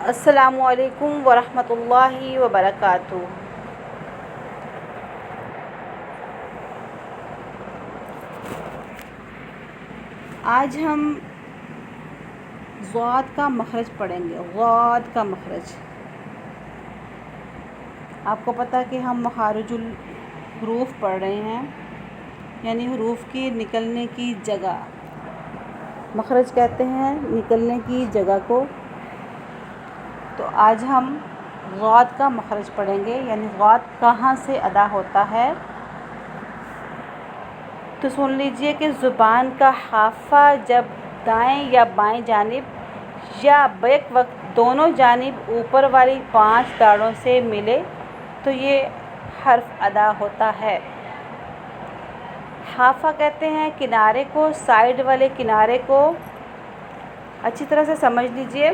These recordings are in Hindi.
अस्सलामुअलैकुम वरहमतुल्लाहि वबरकातुहू। आज हम ज़ाद का मखरज पढ़ेंगे। ज़ाद का मखरज, आपको पता है कि हम मखारिजुल हरूफ पढ़ रहे हैं, यानी हरूफ की निकलने की जगह। मखरज कहते हैं निकलने की जगह को। तो आज हम ज़ाद का मखरज पढ़ेंगे, यानी ज़ाद कहाँ से अदा होता है। तो सुन लीजिए कि ज़ुबान का हाफ़ा जब दाएं या बाएं जानिब या बैक वक्त दोनों जानिब ऊपर वाली 5 दाढ़ों से मिले तो ये हर्फ अदा होता है। हाफ़ा कहते हैं किनारे को, साइड वाले किनारे को। अच्छी तरह से समझ लीजिए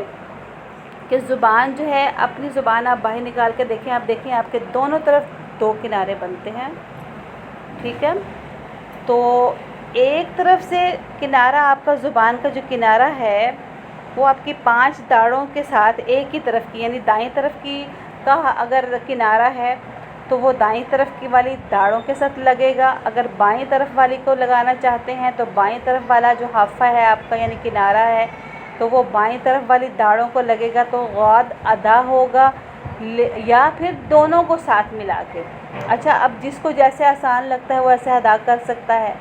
कि ज़ुबान जो है, अपनी ज़ुबान आप बाहर निकाल के देखें, आप देखें आपके दोनों तरफ 2 किनारे बनते हैं, ठीक है। तो एक तरफ से किनारा, आपका ज़ुबान का जो किनारा है वो आपकी 5 दाढ़ों के साथ एक ही तरफ की, यानी दाईं तरफ की का अगर किनारा है तो वो दाईं तरफ की वाली दाढ़ों के साथ लगेगा। अगर बाईं तरफ वाली को लगाना चाहते हैं तो बाईं तरफ वाला जो हाफ़ा है आपका, यानी किनारा है, तो वो बाईं तरफ वाली दाढ़ों को लगेगा। तो ग़ाद अदा होगा, या फिर दोनों को साथ मिला के। अच्छा, अब जिसको जैसे आसान लगता है वो ऐसे अदा कर सकता है।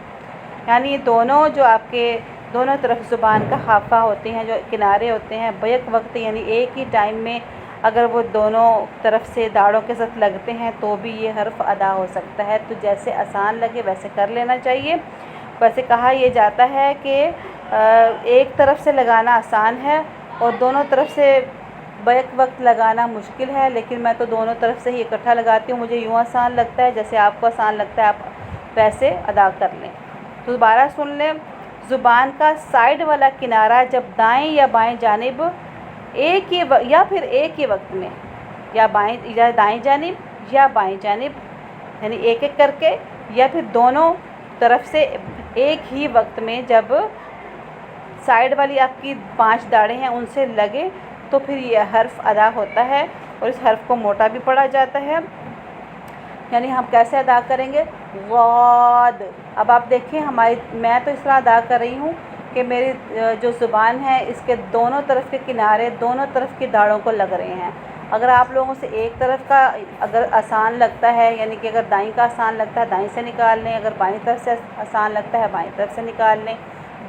यानी ये दोनों जो आपके दोनों तरफ ज़ुबान का हाफ़ा होते हैं, जो किनारे होते हैं, बैक वक्त यानी एक ही टाइम में अगर वो दोनों तरफ से दाढ़ों के साथ लगते हैं तो भी ये हर्फ अदा हो सकता है। तो जैसे आसान लगे वैसे कर लेना चाहिए। वैसे कहा यह जाता है कि एक तरफ से लगाना आसान है और दोनों तरफ से बैक वक्त लगाना मुश्किल है, लेकिन मैं तो दोनों तरफ से ही इकट्ठा लगाती हूँ। मुझे यूँ आसान लगता है, जैसे आपको आसान लगता है आप वैसे अदा कर लें। तो दोबारा सुन लें। ज़ुबान का साइड वाला किनारा जब दाएं या बाएं जानिब एक ही या फिर एक ही वक्त में, या बाएं या दाएं जानिब या बाएं जानिब, यानी एक एक करके, या फिर दोनों तरफ से एक ही वक्त में जब साइड वाली आपकी 5 दाढ़ें हैं उनसे लगे तो फिर यह हर्फ अदा होता है। और इस हर्फ को मोटा भी पढ़ा जाता है। यानी हम कैसे अदा करेंगे? ग़ाद। अब आप देखें, मैं तो इस तरह अदा कर रही हूँ कि मेरी जो ज़ुबान है इसके दोनों तरफ के किनारे दोनों तरफ की दाढ़ों को लग रहे हैं। अगर आप लोगों से एक तरफ का अगर आसान लगता है, यानी कि अगर दाईं का आसान लगता है दाईं से निकाल लें, अगर बाईं तरफ से आसान लगता है बाईं तरफ से निकाल लें।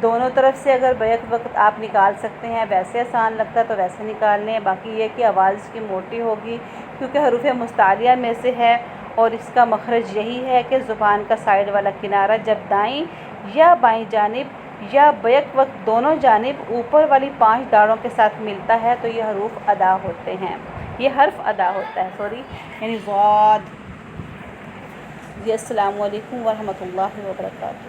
दोनों तरफ से अगर बैक वक्त आप निकाल सकते हैं, वैसे आसान लगता है तो वैसे निकाल लें। बाकी ये कि आवाज़ इसकी मोटी होगी क्योंकि हरूफ मुस्तालिया में से है, और इसका मखरज यही है कि ज़ुबान का साइड वाला किनारा जब दाईं या बाईं जानिब या बैक वक्त दोनों जानिब ऊपर वाली 5 दाढ़ों के साथ मिलता है तो ये हरूफ अदा होते हैं, ये हर्फ अदा होता है, सॉरी, यानी ज़ाद। जी, अस्सलामु अलैकुम वरहमतुल्लाहि वबरकातुहू।